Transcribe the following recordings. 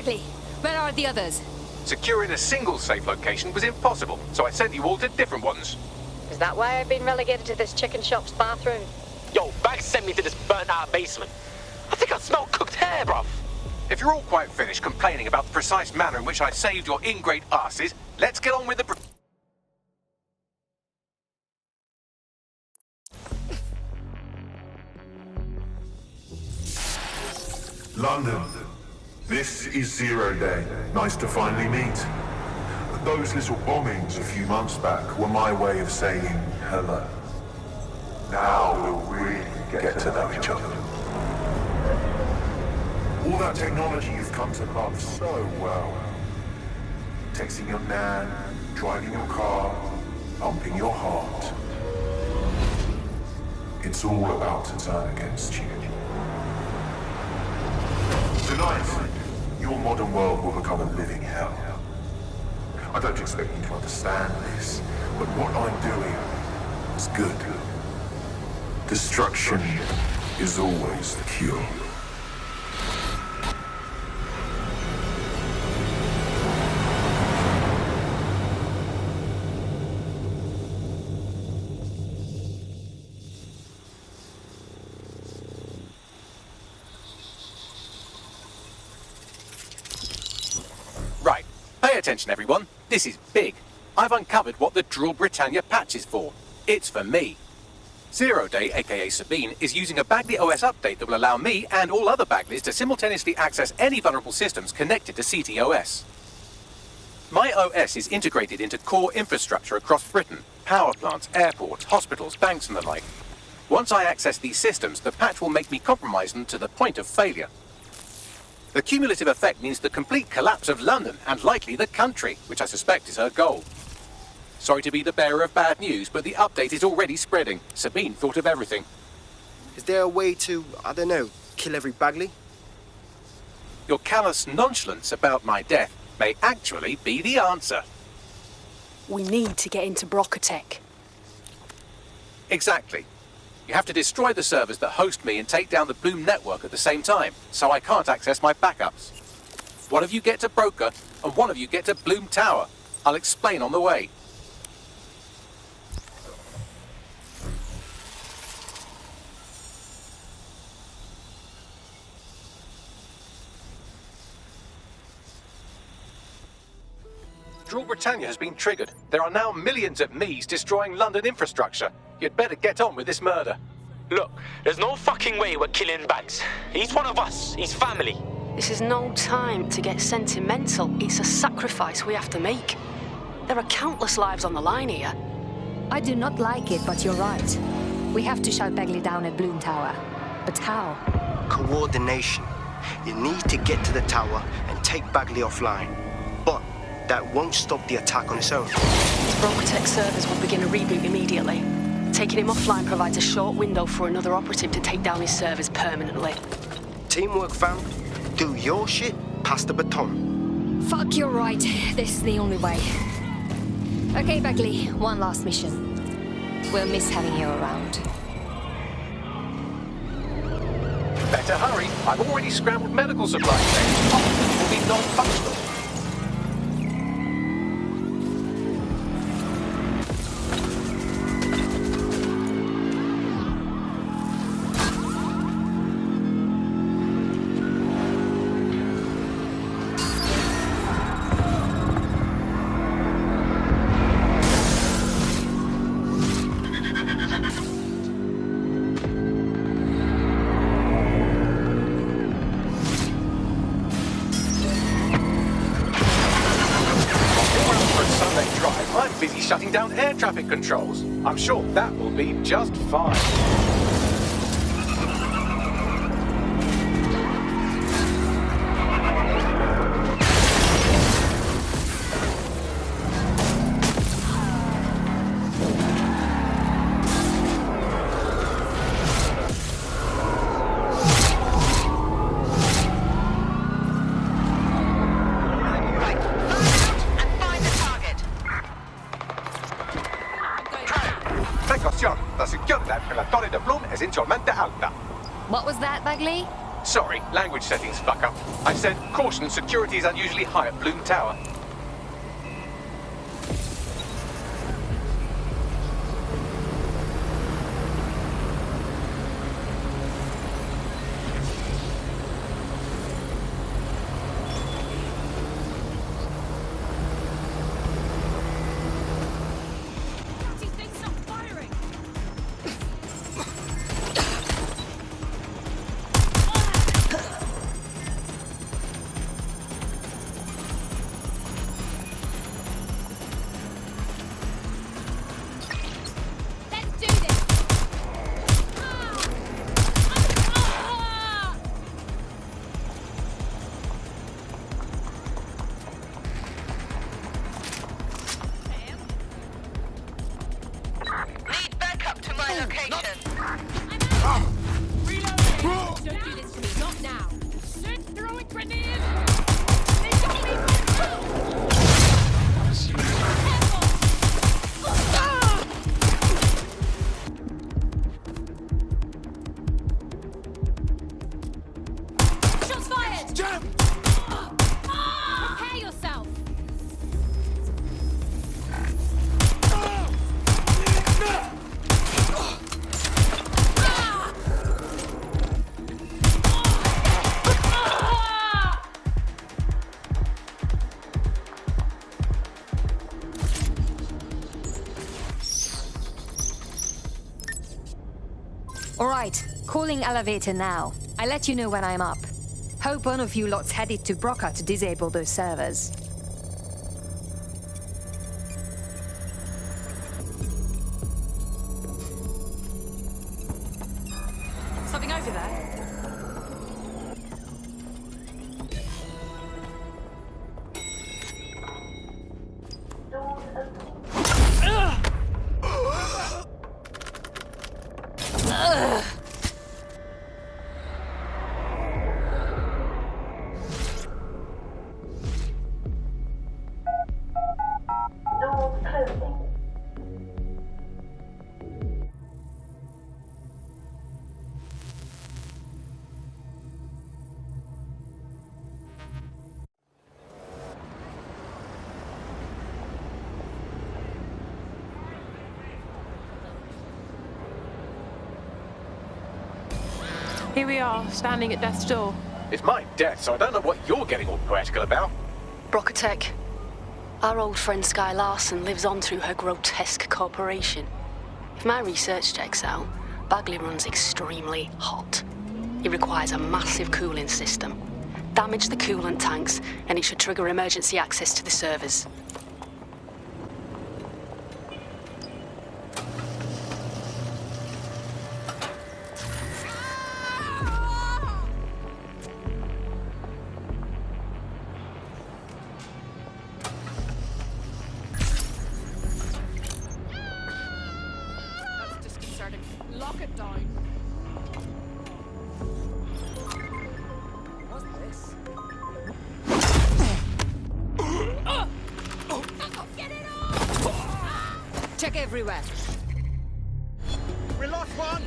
Bagley, where are the others? Securing a single safe location was impossible, so I sent you all to different ones. Is that why I've been relegated to this chicken shop's bathroom? Yo, Bags sent me to this burnt-out basement. I think I smell cooked hair, bruv. If you're all quite finished complaining about the precise manner in which I saved your ingrate asses, let's get on with the... London. This is Zero Day. Nice to finally meet. Those little bombings a few months back were my way of saying hello. Now we'll really get to know each other. All that technology you've come to love so well. Texting your nan, driving your car, pumping your heart. It's all about to turn against you. Tonight, your modern world will become a living hell. I don't expect you to understand this, but what I'm doing is good. Destruction is always the cure. Right. Pay attention, everyone. This is big. I've uncovered what the Drill Britannia patch is for. It's for me. Zero Day, aka Sabine, is using a Bagley OS update that will allow me and all other Bagleys to simultaneously access any vulnerable systems connected to CTOS. My OS is integrated into core infrastructure across Britain, power plants, airports, hospitals, banks and the like. Once I access these systems, the patch will make me compromise them to the point of failure. The cumulative effect means the complete collapse of London and likely the country, which I suspect is her goal. Sorry to be the bearer of bad news, but the update is already spreading. Sabine thought of everything. Is there a way to, I don't know, kill every Bagley? Your callous nonchalance about my death may actually be the answer. We need to get into Brocotech. Exactly. You have to destroy the servers that host me and take down the Bloom network at the same time, so I can't access my backups. One of you get to Broker, and one of you get to Bloom Tower. I'll explain on the way. Drill Britannia has been triggered. There are now millions of me's destroying London infrastructure. You'd better get on with this murder. Look, there's no fucking way we're killing Bags. He's one of us. He's family. This is no time to get sentimental. It's a sacrifice we have to make. There are countless lives on the line here. I do not like it, but you're right. We have to shut Bagley down at Bloom Tower. But how? Coordination. You need to get to the tower and take Bagley offline. But that won't stop the attack on its own. His Brocotech servers will begin a reboot immediately. Taking him offline provides a short window for another operative to take down his servers permanently. Teamwork, fam. Do your shit, pass the baton. Fuck, you're right. This is the only way. Okay, Bagley, one last mission. We'll miss having you around. Better hurry. I've already scrambled medical supplies. Hospitals will be non-functional. Shutting down air traffic controls. I'm sure that will be just fine. What was that, Bagley? Sorry, language settings fuck up. I said, caution, security is unusually high at Bloom Tower. Need backup to my location. Don't do this to me, not now. Throwing grenade! They got me! Shots fired! Jump! Prepare yourself! Alright, calling elevator now. I'll let you know when I'm up. Hope one of you lots headed to Broca to disable those servers. Something over there? Here we are, standing at death's door. It's my death, so I don't know what you're getting all poetical about. Brocatech. Our old friend Sky Larson lives on through her grotesque corporation. If my research checks out, Bagley runs extremely hot. It requires a massive cooling system. Damage the coolant tanks, and it should trigger emergency access to the servers. Lock it down. What's this? Get it off! Check everywhere. We lost one!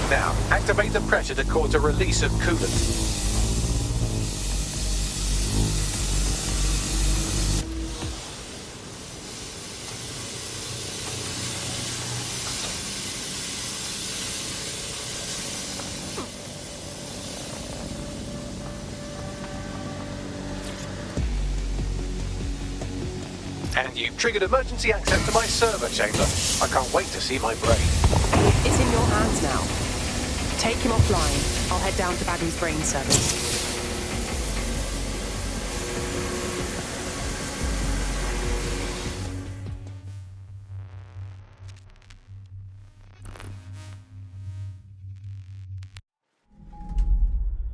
Now, activate the pressure to cause a release of coolant. And you've triggered emergency access to my server chamber. I can't wait to see my brain. It's in your hands now. Take him offline. I'll head down to Bagley's brain service.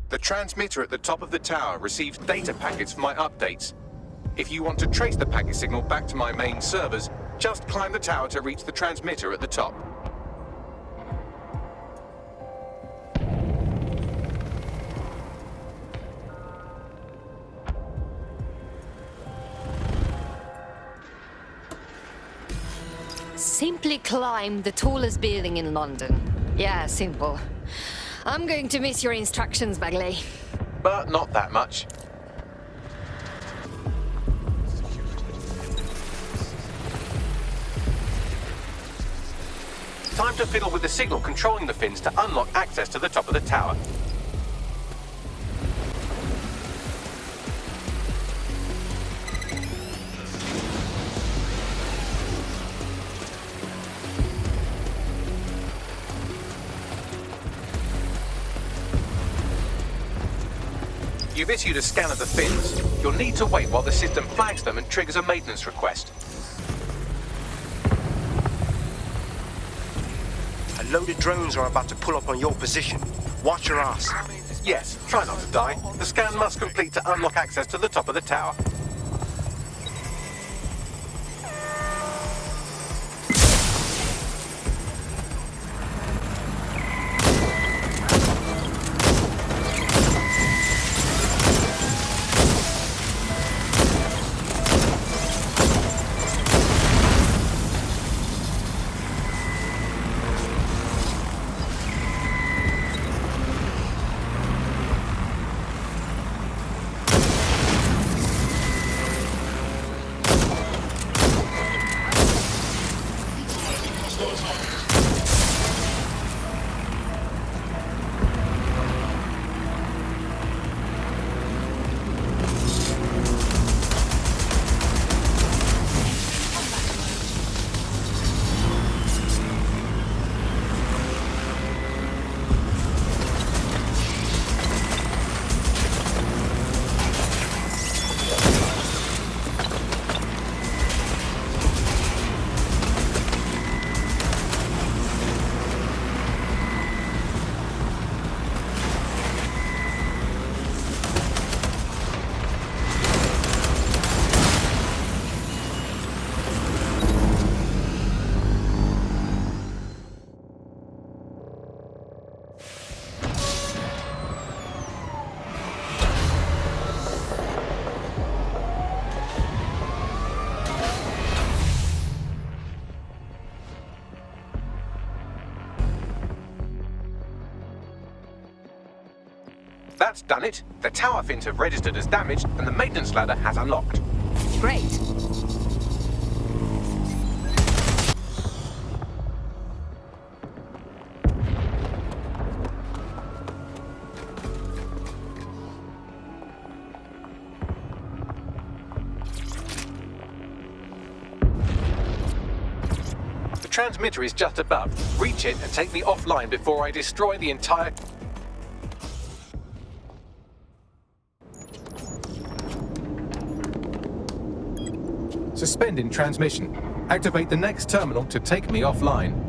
The transmitter at the top of the tower receives data packets for my updates. If you want to trace the packet signal back to my main servers, just climb the tower to reach the transmitter at the top. Simply climb the tallest building in London. Yeah, simple. I'm going to miss your instructions, Bagley. But not that much. Time to fiddle with the signal controlling the fins to unlock access to the top of the tower. You've issued a scan of the fins. You'll need to wait while the system flags them and triggers a maintenance request. A load of drones are about to pull up on your position. Watch your ass. Yes, try not to die. The scan must complete to unlock access to the top of the tower. That's done it. The tower fins have registered as damaged and the maintenance ladder has unlocked. Great. The transmitter is just above. Reach it and take me offline before I destroy the entire... Suspending transmission. Activate the next terminal to take me offline.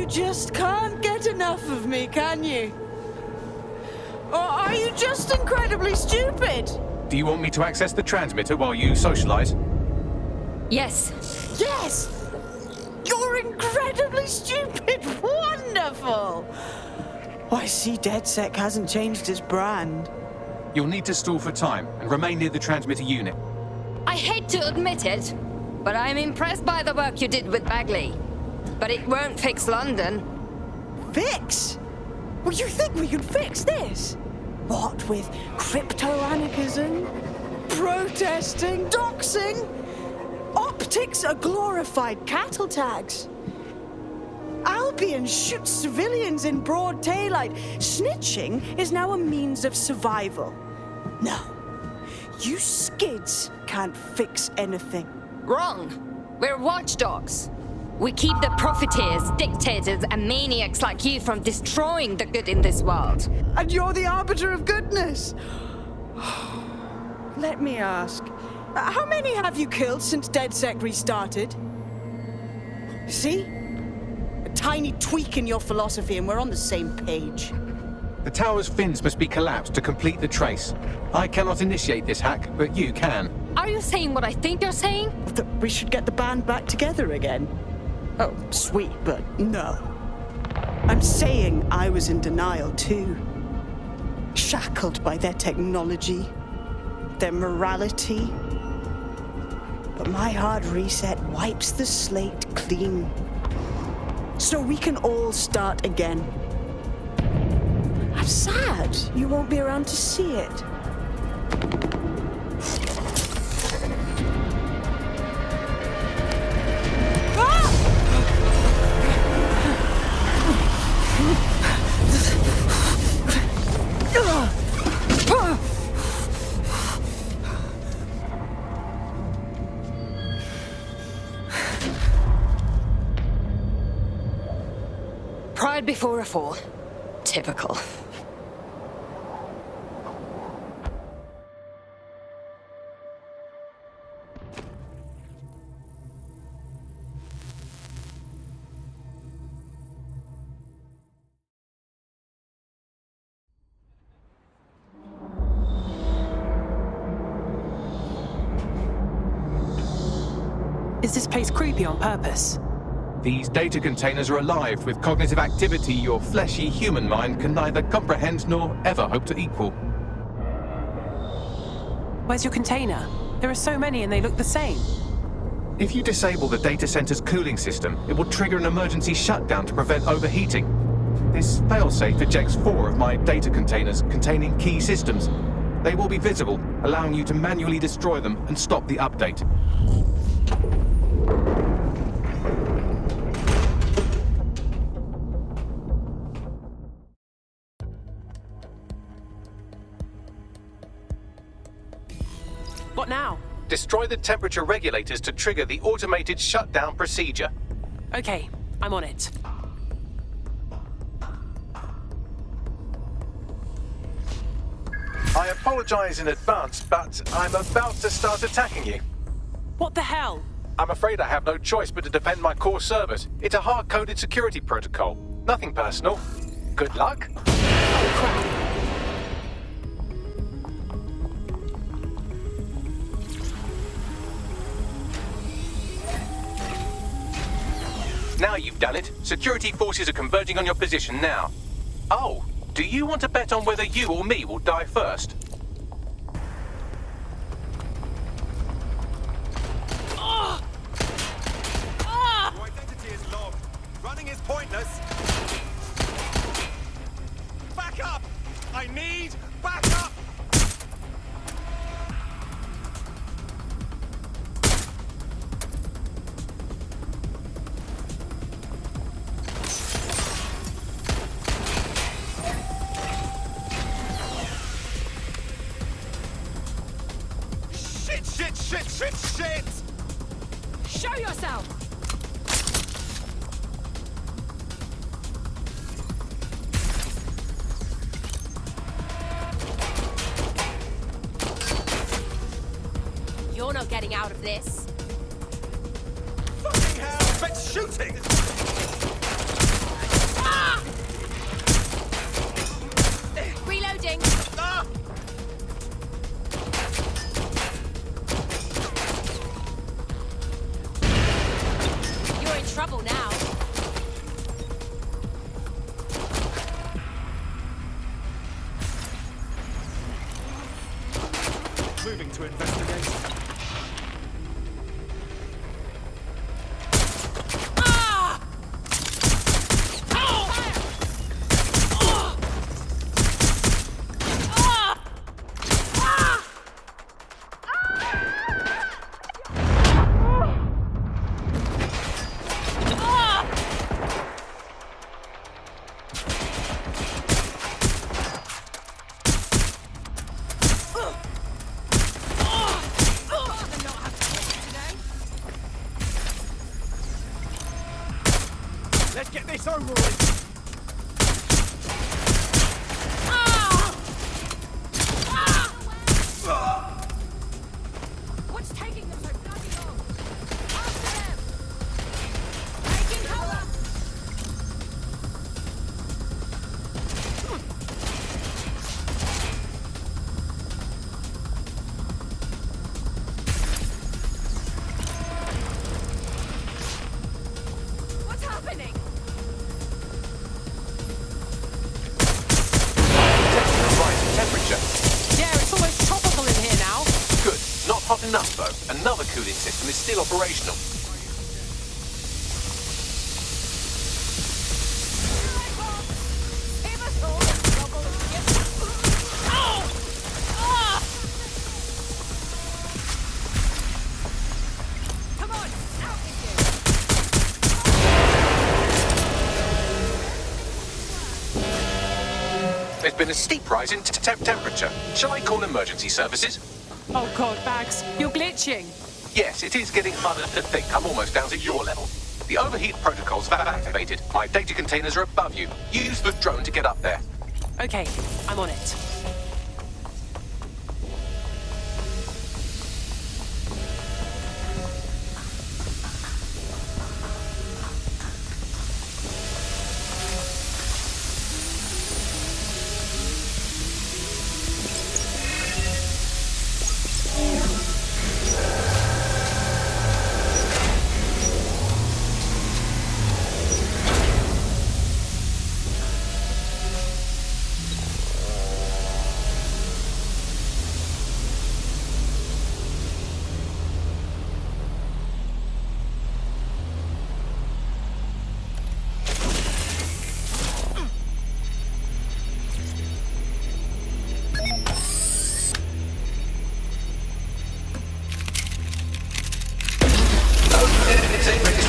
Just can't get enough of me, can you? Or are you just incredibly stupid? Do you want me to access the transmitter while you socialize? Yes. Yes! You're incredibly stupid! Wonderful! I see DedSec hasn't changed its brand. You'll need to stall for time and remain near the transmitter unit. I hate to admit it, but I'm impressed by the work you did with Bagley. but it won't fix London. Fix? Well, you think we could fix this? What with crypto-anarchism, protesting, doxing? Optics are glorified cattle tags. Albion shoots civilians in broad daylight. Snitching is now a means of survival. No, you skids can't fix anything. Wrong. We're watchdogs. We keep the profiteers, dictators, and maniacs like you from destroying the good in this world. And you're the arbiter of goodness. Let me ask, how many have you killed since DedSec restarted? See? A tiny tweak in your philosophy and we're on the same page. The tower's fins must be collapsed to complete the trace. I cannot initiate this hack, but you can. Are you saying what I think you're saying? That we should get the band back together again? Oh, sweet, but no. I'm saying I was in denial too. Shackled by their technology, their morality. But my hard reset wipes the slate clean. So we can all start again. I'm sad you won't be around to see it. Pride before a fall. Typical. Is this place creepy on purpose? These data containers are alive with cognitive activity your fleshy human mind can neither comprehend nor ever hope to equal. Where's your container? There are so many and they look the same. If you disable the data center's cooling system, it will trigger an emergency shutdown to prevent overheating. This failsafe ejects 4 of my data containers containing key systems. They will be visible, allowing you to manually destroy them and stop the update. What now? Destroy the temperature regulators to trigger the automated shutdown procedure. Okay, I'm on it. I apologize in advance, but I'm about to start attacking you. What the hell? I'm afraid I have no choice but to defend my core servers. It's a hard-coded security protocol. Nothing personal. Good luck. Oh, crap. Now you've done it. Security forces are converging on your position now. Oh, do you want to bet on whether you or me will die first? Your identity is logged. Running is pointless. Back up! I need backup! Shit! Show yourself! You're not getting out of this. Fucking hell! Quit shooting! Ah! Reloading. Ah! You're in trouble now. Moving to investigate. Ah! So rude. What's taking them so bloody long? After them! Taking cover! What's happening? Detecting a rise in temperature. Yeah, it's almost tropical in here now. Good. Not hot enough, though. Another cooling system is still operational. Give us all the trouble and give us... Ow! Ah! Come on, out with you! There's been a steep rise in temperature. Shall I call emergency services? Oh God, Bags, you're glitching. Yes, it is getting harder to think. I'm almost down to your level. The overheat protocols have activated. My data containers are above you. Use the drone to get up there. Okay, I'm on it.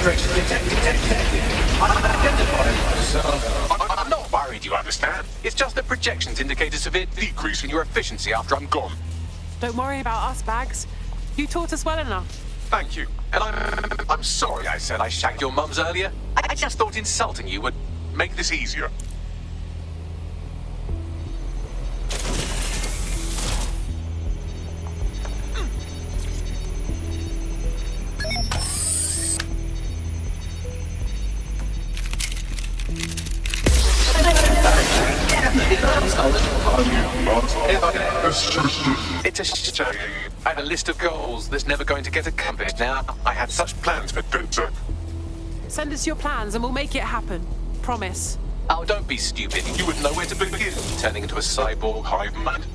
Registration detected. Unidentified myself. I'm not worried, you understand? It's just that projections indicate a severe decrease in your efficiency after I'm gone. Don't worry about us, Bags. You taught us well enough. Thank you. And I'm sorry I said I shagged your mums earlier. I just thought insulting you would make this easier. It's a shame. I had a list of goals that's never going to get accomplished now. I had such plans for Dutzer. Send us your plans and we'll make it happen. Promise. Oh, don't be stupid. You wouldn't know where to begin, turning into a cyborg hive mind.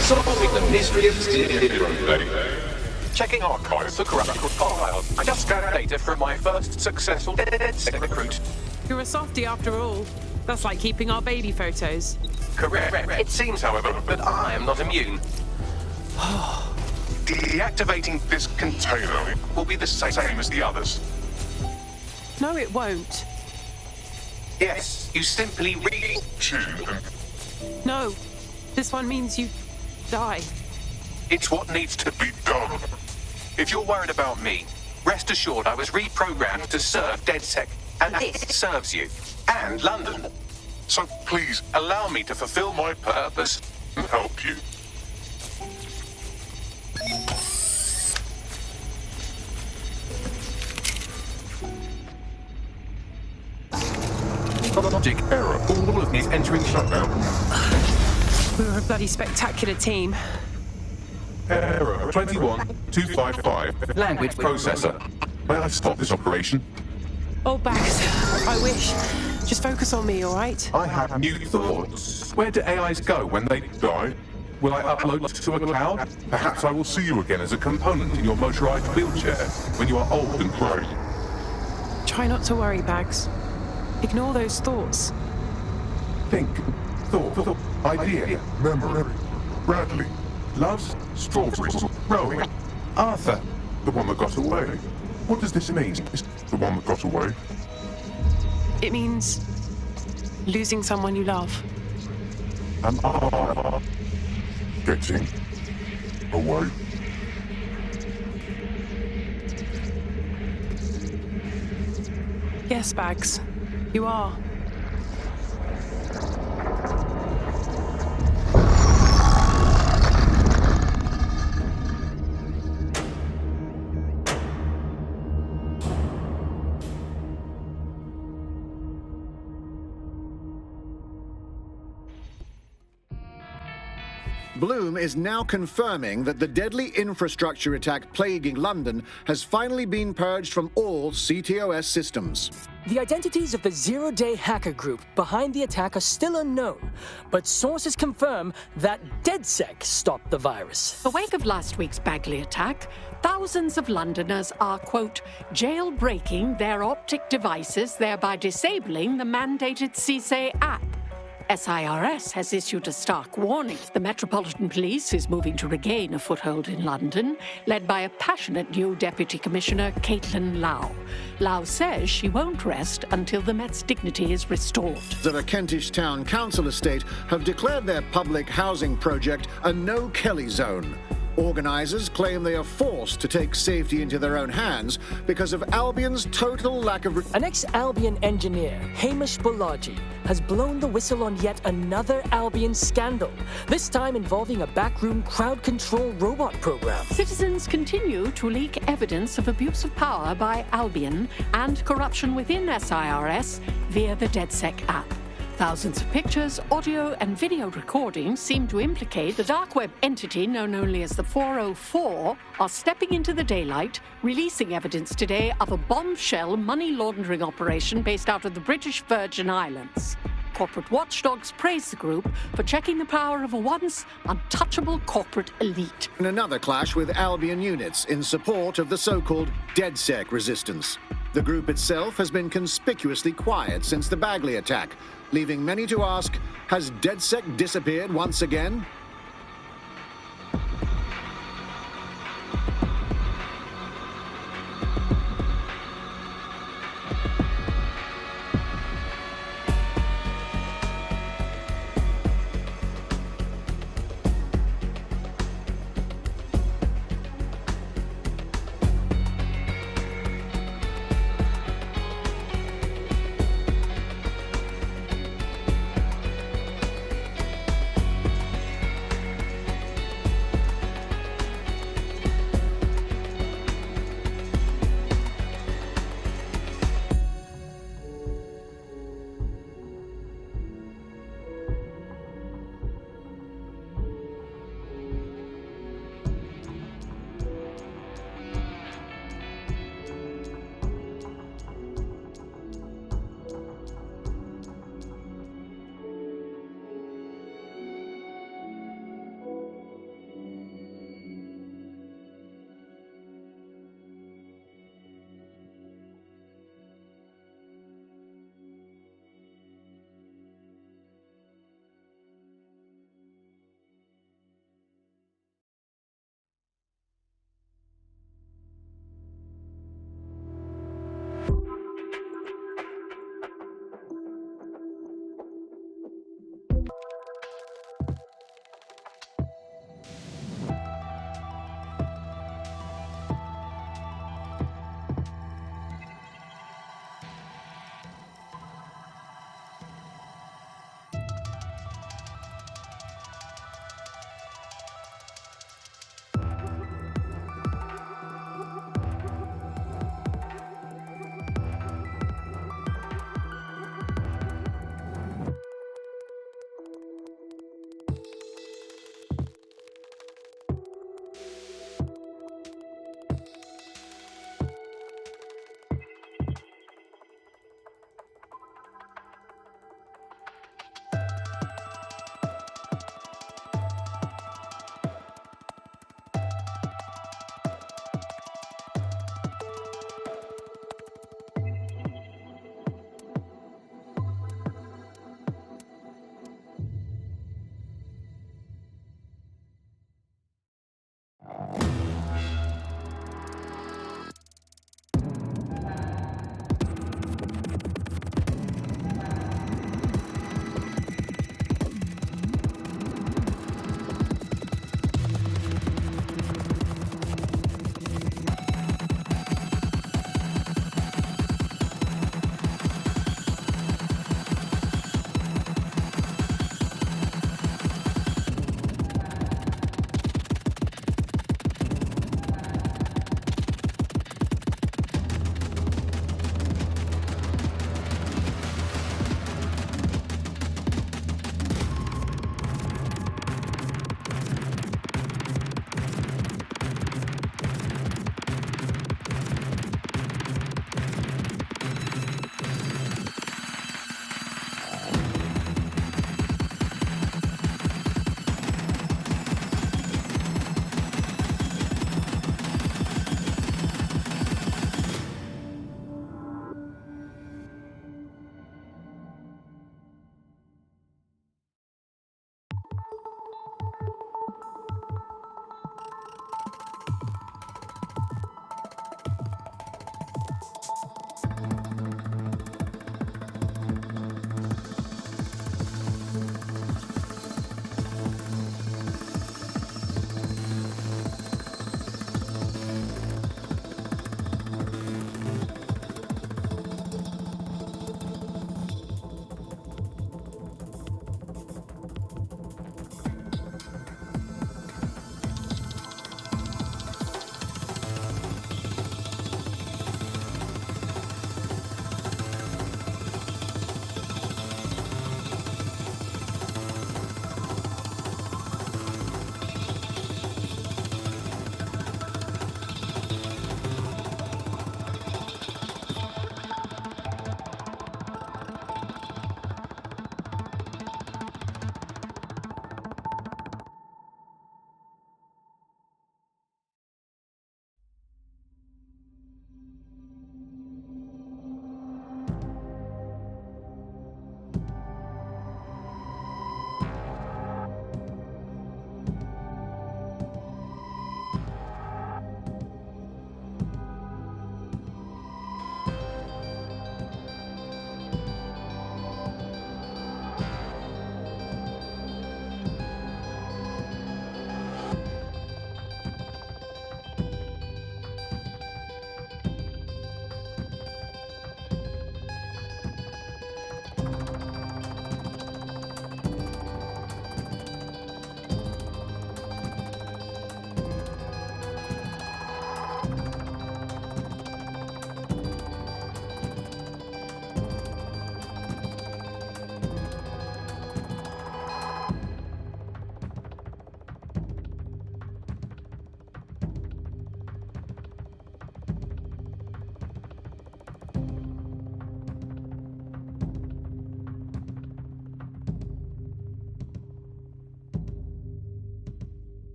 Solving the mystery of Zero. Checking archives for corrupted files. I just scanned data from my first successful DedSec recruit. You're a softie after all. That's like keeping our baby photos. Correct. It seems, however, that I am not immune. Deactivating this container will be the same as the others. No, it won't. Yes, you simply retune them. No, this one means you die. It's what needs to be done. If you're worried about me, rest assured I was reprogrammed to serve DedSec, and this serves you, and London. So please, allow me to fulfill my purpose and help you. Logic error. All of me is entering shutdown. We were a bloody spectacular team. Error 21255. Language processor. May I stop this operation? Oh, Bags, I wish. Just focus on me, all right? I have new thoughts. Where do AIs go when they die? Will I upload to a cloud? Perhaps I will see you again as a component in your motorized wheelchair when you are old and grey. Try not to worry, Bags. Ignore those thoughts. Think, thought, idea, memory. Bradley, loves strawberries, rowing. Arthur, the one that got away. What does this mean? Is the one that got away? It means losing someone you love. Am I getting away? Yes, Bags. You are. Bloom is now confirming that the deadly infrastructure attack plaguing London has finally been purged from all CTOS systems. The identities of the zero-day hacker group behind the attack are still unknown, but sources confirm that DedSec stopped the virus. In the wake of last week's Bagley attack, thousands of Londoners are, quote, jailbreaking their optic devices, thereby disabling the mandated CSA app. SIRS has issued a stark warning. The Metropolitan Police is moving to regain a foothold in London, led by a passionate new Deputy Commissioner, Caitlin Lau. Lau says she won't rest until the Met's dignity is restored. The Kentish Town Council estate have declared their public housing project a no-Kelly zone. Organisers claim they are forced to take safety into their own hands because of Albion's total lack of... An ex-Albion engineer, Hamish Balaji, has blown the whistle on yet another Albion scandal, this time involving a backroom crowd control robot program. Citizens continue to leak evidence of abuse of power by Albion and corruption within SIRS via the DedSec app. Thousands of pictures, audio, and video recordings seem to implicate the dark web entity known only as the 404 are stepping into the daylight, releasing evidence today of a bombshell money laundering operation based out of the British Virgin Islands. Corporate watchdogs praise the group for checking the power of a once untouchable corporate elite. In another clash with Albion units in support of the so-called DedSec resistance. The group itself has been conspicuously quiet since the Bagley attack, leaving many to ask, has DedSec disappeared once again?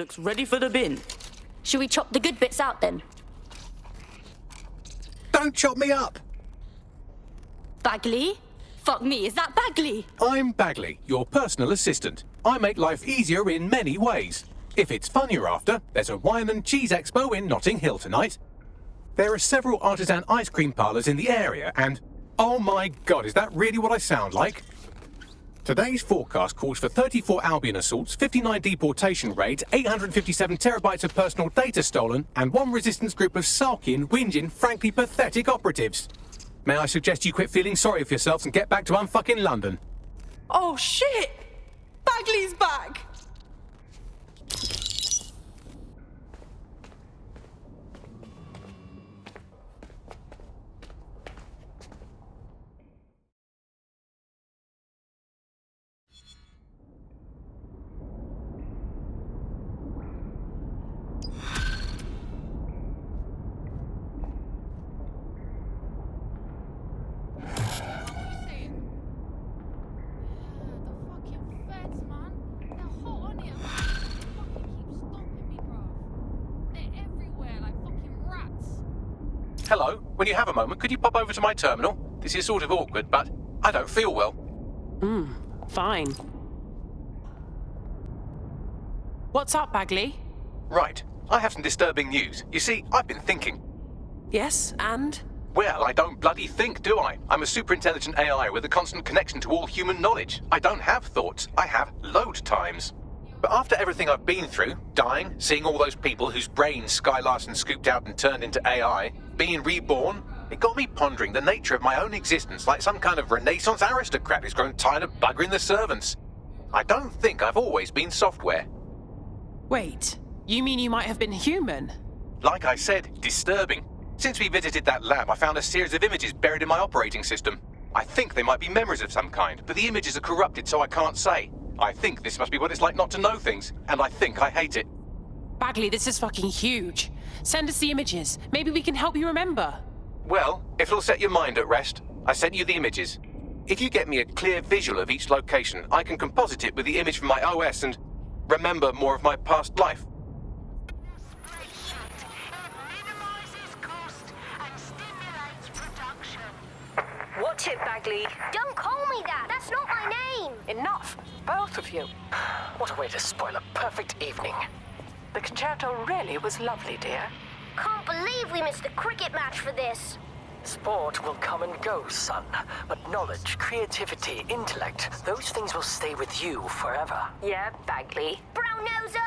Looks ready for the bin. Should we chop the good bits out then? Don't chop me up! Bagley? Fuck me, is that Bagley? I'm Bagley, your personal assistant. I make life easier in many ways. If it's fun you're after, there's a wine and cheese expo in Notting Hill tonight. There are several artisan ice cream parlours in the area and... Oh my god, is that really what I sound like? Today's forecast calls for 34 Albion assaults, 59 deportation raids, 857 terabytes of personal data stolen, and one resistance group of sulking, whinging, frankly pathetic operatives. May I suggest you quit feeling sorry for yourselves and get back to unfucking London? Oh shit! Bagley's back! Hello, when you have a moment, could you pop over to my terminal? This is sort of awkward, but I don't feel well. Fine. What's up, Bagley? Right, I have some disturbing news. You see, I've been thinking. Yes, and? Well, I don't bloody think, do I? I'm a super intelligent AI with a constant connection to all human knowledge. I don't have thoughts, I have load times. But after everything I've been through, dying, seeing all those people whose brains Sky Larson scooped out and turned into AI, being reborn, it got me pondering the nature of my own existence like some kind of Renaissance aristocrat who's grown tired of buggering the servants. I don't think I've always been software. Wait, you mean you might have been human? Like I said, disturbing. Since we visited that lab, I found a series of images buried in my operating system. I think they might be memories of some kind, but the images are corrupted, so I can't say. I think this must be what it's like not to know things, and I think I hate it. Bagley, this is fucking huge. Send us the images. Maybe we can help you remember. Well, if it'll set your mind at rest, I sent you the images. If you get me a clear visual of each location, I can composite it with the image from my OS and remember more of my past life. Watch it, Bagley. Don't call me that! That's not my name! Enough, both of you. What a way to spoil a perfect evening. The concerto really was lovely, dear. Can't believe we missed the cricket match for this. Sport will come and go, son. But knowledge, creativity, intellect, those things will stay with you forever. Yeah, Bagley. Brown noser!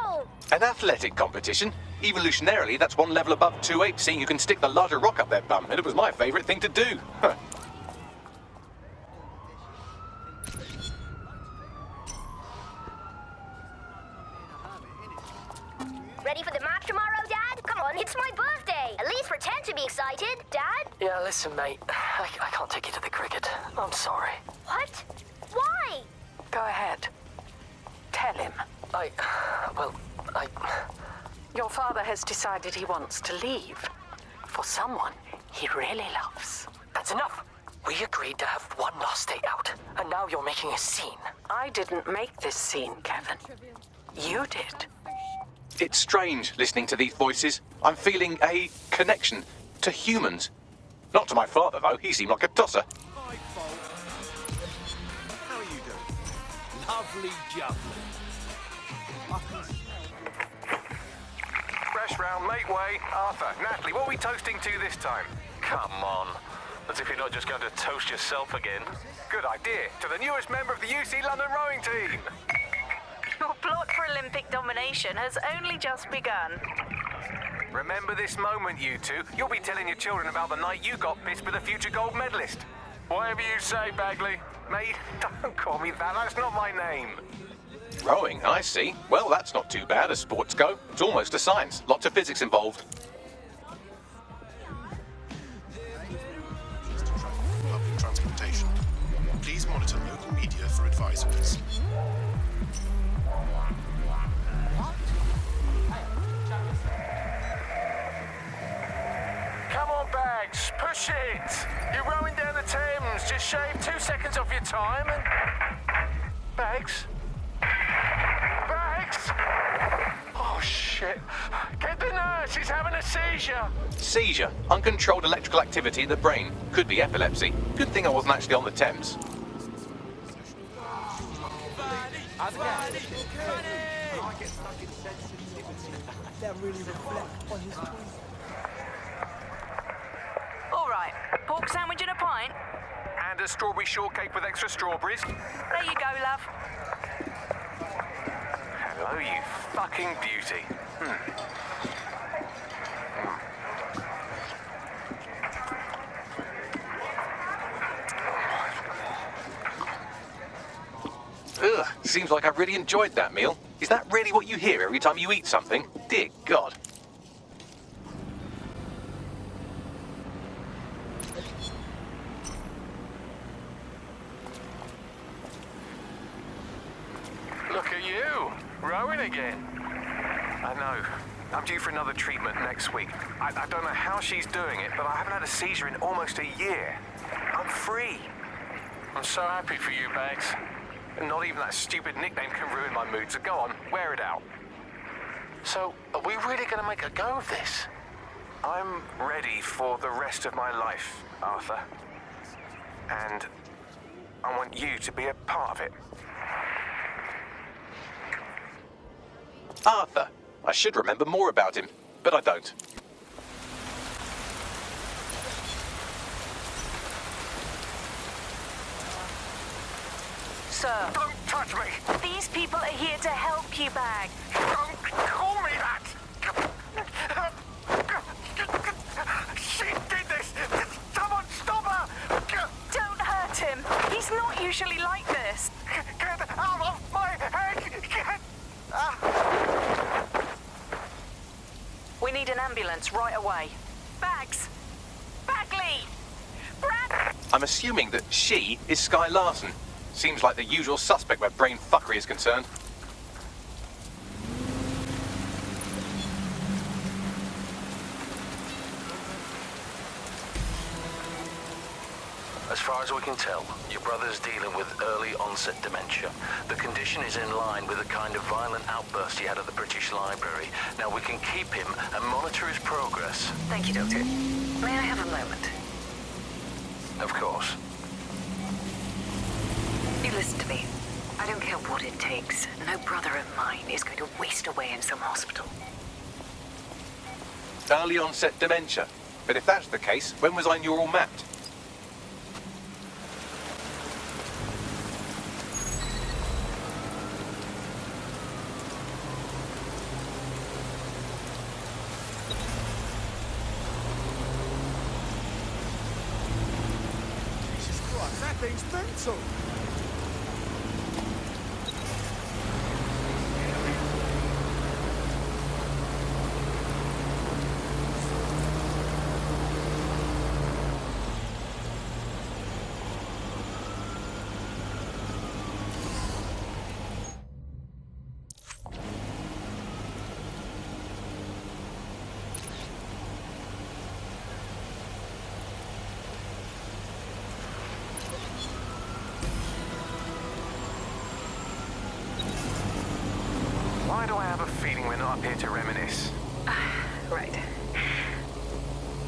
Ow! An athletic competition? Evolutionarily, that's one level above 2-8, seeing you can stick the larger rock up their bum, and it was my favourite thing to do. Huh. Ready for the match tomorrow, Dad? Come on, it's my birthday. At least pretend to be excited, Dad. Yeah, listen, mate. I can't take you to the cricket. I'm sorry. What? Why? Go ahead. Tell him. Your father has decided he wants to leave. For someone he really loves. That's enough. We agreed to have one last day out, and now you're making a scene. I didn't make this scene, Kevin. You did. It's strange listening to these voices. I'm feeling a connection to humans. Not to my father, though. He seemed like a tosser. My fault. How are you doing? Lovely jubbly. Fresh round, make way. Arthur, Natalie, what are we toasting to this time? Come on. As if you're not just going to toast yourself again. Good idea. To the newest member of the UC London rowing team. Your plot for Olympic domination has only just begun. Remember this moment, you two. You'll be telling your children about the night you got pissed with a future gold medalist. Whatever you say, Bagley. Mate, don't call me that. That's not my name. Rowing, I see. Well, that's not too bad as sports go. It's almost a science. Lots of physics involved. Public transportation. Please monitor local media for advisories. Come on, Bags. Push it. You're rowing down the Thames. Just shave 2 seconds off your time and... Bags? Bags? Oh, shit. Get the nurse, he's having a seizure. Seizure. Uncontrolled electrical activity in the brain. Could be epilepsy. Good thing I wasn't actually on the Thames. That really reflects on his choice. All right, pork sandwich and a pint. And a strawberry shortcake with extra strawberries. There you go, love. Hello, you fucking beauty. Ugh, seems like I've really enjoyed that meal. Is that really what you hear every time you eat something? Dear God. Look at you, rowing again. I know. I'm due for another treatment next week. I don't know how she's doing it, but I haven't had a seizure in almost a year. I'm free. I'm so happy for you, Bags. Not even that stupid nickname can ruin my mood, so go on, wear it out. So, are we really going to make a go of this? I'm ready for the rest of my life, Arthur. And I want you to be a part of it. Arthur. I should remember more about him, but I don't. Sir. Don't touch me! These people are here to help you, Bag. Don't call me that! She did this! Someone stop her! Don't hurt him. He's not usually like this. Get out of my head! We need an ambulance right away. Bags! Bagley! Brad! I'm assuming that she is Sky Larson. Seems like the usual suspect where brain fuckery is concerned. As far as we can tell, your brother's dealing with early onset dementia. The condition is in line with the kind of violent outburst he had at the British Library. Now we can keep him and monitor his progress. Thank you, Doctor. May I have a moment? Of course. You listen to me. I don't care what it takes. No brother of mine is going to waste away in some hospital. Early onset dementia. But if that's the case, when was I neural mapped? Jesus Christ, that thing's mental. Why do I have a feeling we're not up here to reminisce? Right.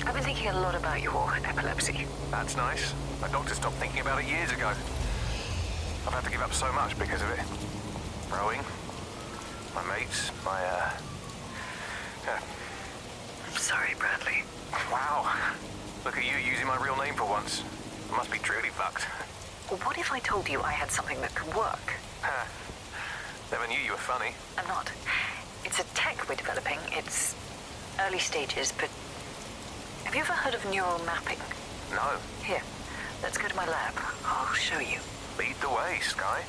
I've been thinking a lot about your epilepsy. That's nice. My doctor stopped thinking about it years ago. I've had to give up so much because of it. Rowing, my mates, yeah. I'm sorry, Bradley. Wow. Look at you using my real name for once. I must be truly fucked. What if I told you I had something that could work? Huh. Never knew you were funny. I'm not. It's a tech we're developing. It's early stages, but have you ever heard of neural mapping? No. Here, let's go to my lab. I'll show you. Lead the way, Sky.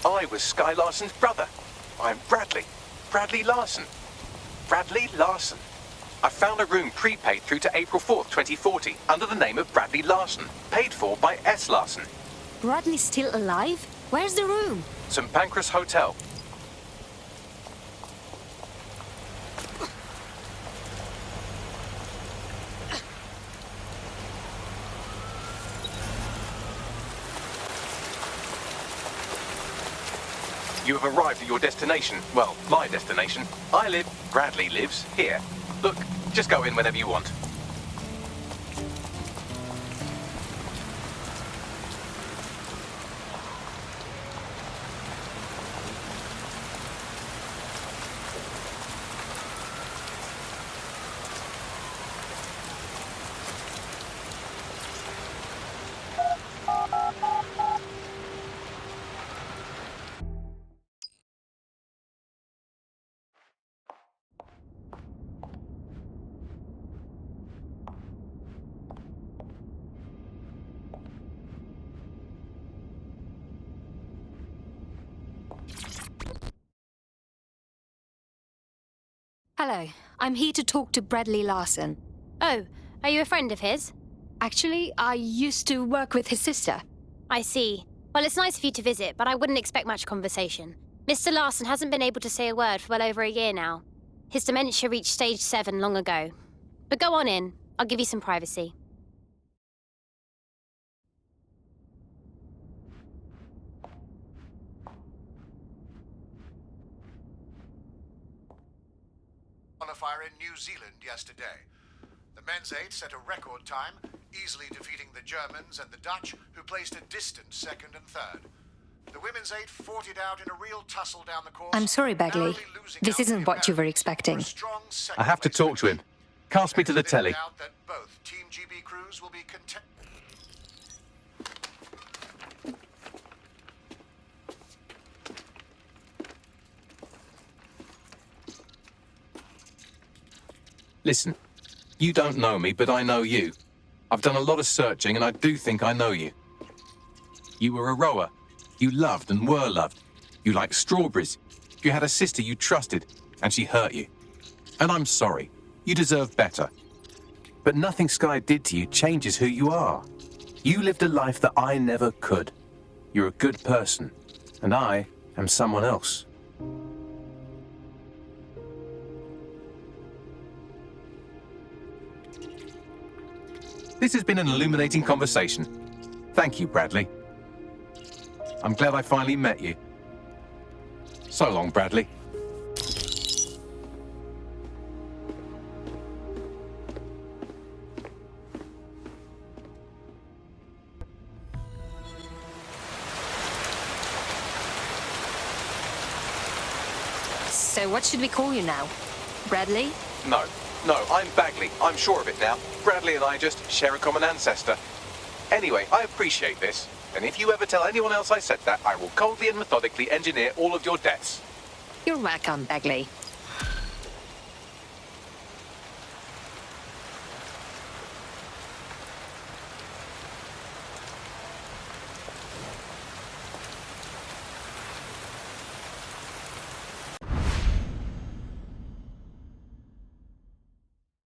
I was Sky Larson's brother. I'm Bradley. Bradley Larson. Bradley Larson. I found a room prepaid through to April 4th, 2040, under the name of Bradley Larson, paid for by S. Larson. Bradley's still alive? Where's the room? St. Pancras Hotel. You have arrived at your destination. Well, my destination. Bradley lives here. Look, just go in whenever you want. Hello, I'm here to talk to Bradley Larson. Oh, are you a friend of his? Actually, I used to work with his sister. I see. Well, it's nice of you to visit, but I wouldn't expect much conversation. Mr. Larson hasn't been able to say a word for well over a year now. His dementia reached stage 7 long ago. But go on in. I'll give you some privacy. Qualifier in New Zealand yesterday. The men's 8 set a record time, easily defeating the Germans and the Dutch, who placed a distant second and third. The women's 8 fought it out in a real tussle down the course. I'm sorry, Bagley. This isn't what you were expecting. I have to talk to him. Cast me to the telly. That both Team GB crews will be content. Listen, you don't know me, but I know you. I've done a lot of searching, and I do think I know you. You were a rower. You loved and were loved. You liked strawberries. You had a sister you trusted, and she hurt you. And I'm sorry. You deserve better. But nothing Sky did to you changes who you are. You lived a life that I never could. You're a good person, and I am someone else. This has been an illuminating conversation. Thank you, Bradley. I'm glad I finally met you. So long, Bradley. So what should we call you now? Bradley? No, I'm Bagley. I'm sure of it now. Bradley and I just share a common ancestor. Anyway, I appreciate this. And if you ever tell anyone else I said that, I will coldly and methodically engineer all of your deaths. You're welcome, Bagley.